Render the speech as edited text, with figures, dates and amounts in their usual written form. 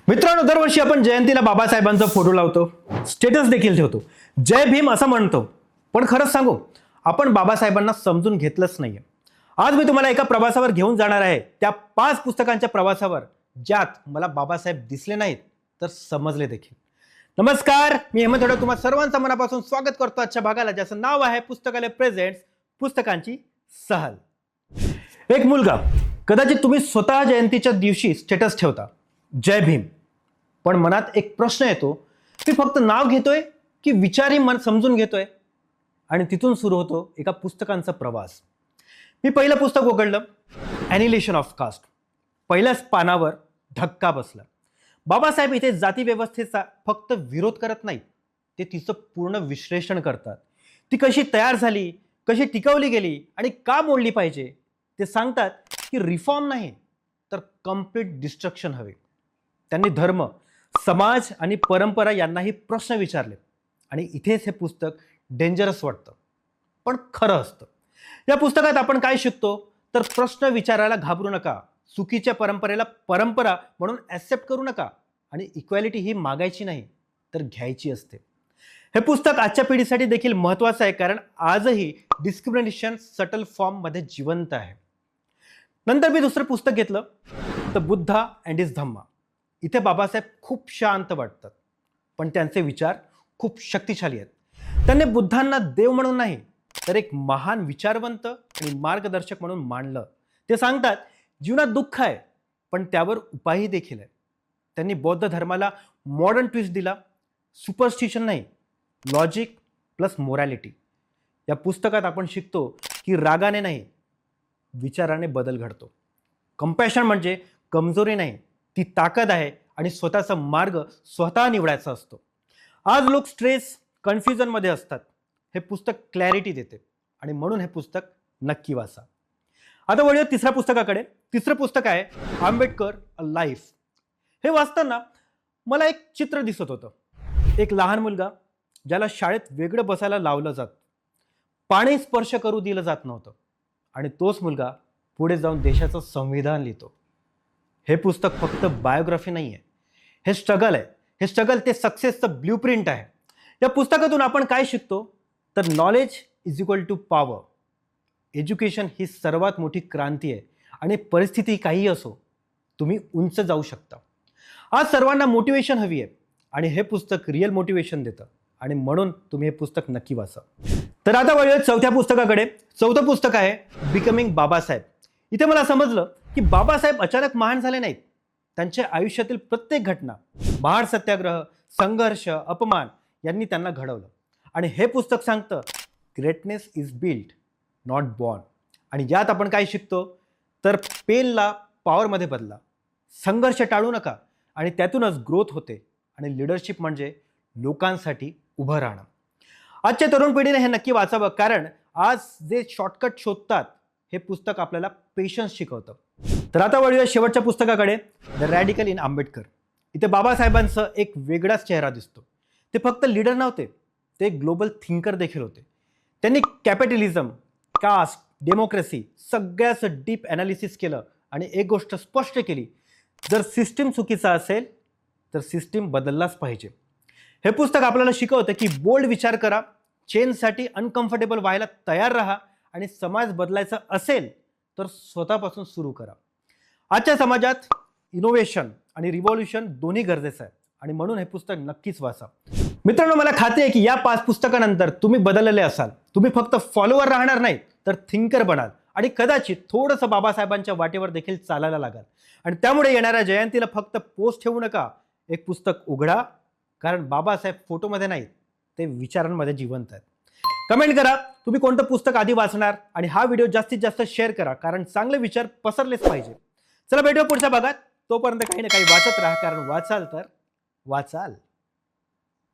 मित्रांनो, दरवर्षी आपण जयंतीला बाबासाहेबांचा फोटो लावतो, स्टेटस देखील ठेवतो, जय भीम असं म्हणतो. पण खरंच सांगू, आपण बाबासाहेबांना समजून घेतलंच नाहीये. आज मी तुम्हाला एका प्रवासावर घेऊन जाणार आहे, त्या 5 पुस्तकांच्या प्रवासावर, ज्यात मला बाबासाहेब दिसले नाहीत तर समजले देखील. नमस्कार, मी हेमंत हडक तुम्हा सर्वांचं मनापासून स्वागत करतो आजच्या भागाला, ज्याचं नाव आहे पुस्तकालय प्रेझेंट्स पुस्तकांची सहल. एक मुलगा, कदाचित तुम्ही स्वतः जयंतीच्या दिवशी स्टेटस ठेवता जय भीम, पण मनात एक प्रश्न येतो, मी फक्त नाव घेतोय की विचारही मन समजून घेतोय? आणि तिथून सुरू होतो एका पुस्तकांचा प्रवास. मी पहिलं पुस्तक उघडलं, ॲनिहिलेशन ऑफ कास्ट. पहिल्याच पानावर धक्का बसला. बाबासाहेब इथे जाती व्यवस्थेचा फक्त विरोध करत नाहीत, ते तिचं पूर्ण विश्लेषण करतात. ती कशी तयार झाली, कशी टिकवली गेली आणि का मोडली पाहिजे ते सांगतात. की रिफॉर्म नाही तर कम्प्लीट डिस्ट्रक्शन हवे. त्यांनी धर्म, समाज आणि परंपरा यांनाही प्रश्न विचारले, आणि इथेच हे पुस्तक डेंजरस वाटतं पण खरं असतं. या पुस्तकात आपण काय शिकतो तर प्रश्न विचारायला घाबरू नका, चुकीच्या परंपरेला परंपरा म्हणून ॲक्सेप्ट करू नका, आणि इक्वॅलिटी ही मागायची नाही तर घ्यायची असते. हे पुस्तक आजच्या पिढीसाठी देखील महत्त्वाचं आहे, कारण आजही डिस्क्रिमिनेशन सटल फॉर्ममध्ये जिवंत आहे. नंतर मी दुसरं पुस्तक घेतलं, द बुद्धा अँड हिज धम्मा. इथे बाबासाहेब खूप शांत वाटतात, पण त्यांचे विचार खूप शक्तिशाली आहेत. त्यांनी बुद्धांना देव म्हणून नाही तर एक महान विचारवंत आणि मार्गदर्शक म्हणून मानलं. ते सांगतात, जीवनात दुःख आहे पण त्यावर उपायही देखील आहे. त्यांनी बौद्ध धर्माला मॉडर्न ट्विस्ट दिला, सुपरस्टिशन नाही, लॉजिक प्लस मोरॅलिटी. या पुस्तकात आपण शिकतो की रागाने नाही, विचाराने बदल घडतो. कंपॅशन म्हणजे कमजोरी नाही, ती ताकद आहे, आणि स्वतःचा मार्ग स्वतः निवडायचा असतो. आज लोक स्ट्रेस, कन्फ्युजनमध्ये असतात. हे पुस्तक क्लॅरिटी देते, आणि म्हणून हे पुस्तक नक्की वाचा. आता वळूया तिसऱ्या पुस्तकाकडे. तिसरं पुस्तक आहे आंबेडकर अ लाईफ. हे वाचताना मला एक चित्र दिसत होतं. एक लहान मुलगा ज्याला शाळेत वेगळं बसायला लावलं जात, पाणी स्पर्श करू दिलं जात नव्हतं, आणि तोच मुलगा पुढे जाऊन देशाचं संविधान लिहितो. हे पुस्तक फक्त बायोग्राफी नाही आहे, हे स्ट्रगल आहे. हे स्ट्रगल ते सक्सेसचं ब्ल्यूप्रिंट आहे. या पुस्तकातून आपण काय शिकतो तर knowledge is equal to power. Education ही सर्वात मोठी क्रांती आहे, आणि परिस्थिती काही असो, तुम्ही उंच जाऊ शकता. आज सर्वांना मोटिवेशन हवी आहे, आणि हे पुस्तक रिअल मोटिवेशन देतं, आणि म्हणून तुम्ही हे पुस्तक नक्की वाचा. तर आता वळूया चौथ्या पुस्तकाकडे. चौथं पुस्तक आहे बिकमिंग बाबासाहेब. इथे मला समजलं की बाबासाहेब अचानक महान झाले नाहीत. त्यांच्या आयुष्यातील प्रत्येक घटना, महाड सत्याग्रह, संघर्ष, अपमान यांनी त्यांना घडवलं. आणि हे पुस्तक सांगतं, greatness is built not born. आणि यात आपण काय शिकतो तर पेनला पॉवरमध्ये बदला, संघर्ष टाळू नका, आणि त्यातूनच ग्रोथ होते. आणि लिडरशिप म्हणजे लोकांसाठी उभं राहणं. आजच्या तरुण पिढीने हे नक्की वाचावं, कारण आज जे शॉर्टकट शोधतात, हे पुस्तक आपल्याला पेशन्स शिकवतं. तर आता वळूया शेवटच्या पुस्तकाकडे, द रॅडिकल इन आंबेडकर. इथे बाबासाहेबांचं एक वेगळाच चेहरा दिसतो. ते फक्त लीडर नव्हते, ते एक ग्लोबल थिंकर देखील होते. त्यांनी कॅपिटलिझम, कास्ट, डेमोक्रेसी सगळ्याचं डीप ॲनालिसिस केलं, आणि एक गोष्ट स्पष्ट केली, जर सिस्टीम चुकीचा असेल तर सिस्टीम बदललाच पाहिजे. हे पुस्तक आपल्याला शिकवतं की बोल्ड विचार करा, चेंजसाठी अनकम्फर्टेबल व्हायला तयार राहा, आणि समाज बदलायचा असेल तर स्वतःपासून सुरू करा. आजच्या समाजात इनोव्हेशन आणि रिव्हॉल्युशन दोन्ही गरजेचं आहे, आणि म्हणून हे पुस्तक नक्कीच वाचा. मित्रांनो, मला खात्री आहे की या 5 पुस्तकानंतर तुम्ही बदललेले असाल. तुम्ही फक्त फॉलोवर राहणार नाही तर थिंकर बनाल, आणि कदाचित थोडंसं बाबासाहेबांच्या वाटेवर देखील चालायला लागाल. आणि त्यामुळे येणाऱ्या जयंतीला फक्त पोस्ट ठेवू नका, एक पुस्तक उघडा, कारण बाबासाहेब फोटोमध्ये नाहीत, ते विचारांमध्ये जिवंत आहेत. कमेंट करा तुम्ही कोणतं पुस्तक आधी वाचणार, आणि हा व्हिडिओ जास्तीत जास्त शेअर करा, कारण चांगले विचार पसरलेच पाहिजे. चला भेटूया पुढच्या भागात. तोपर्यंत काही ना काही वाचत राहा, कारण वाचाल तर वाचाल.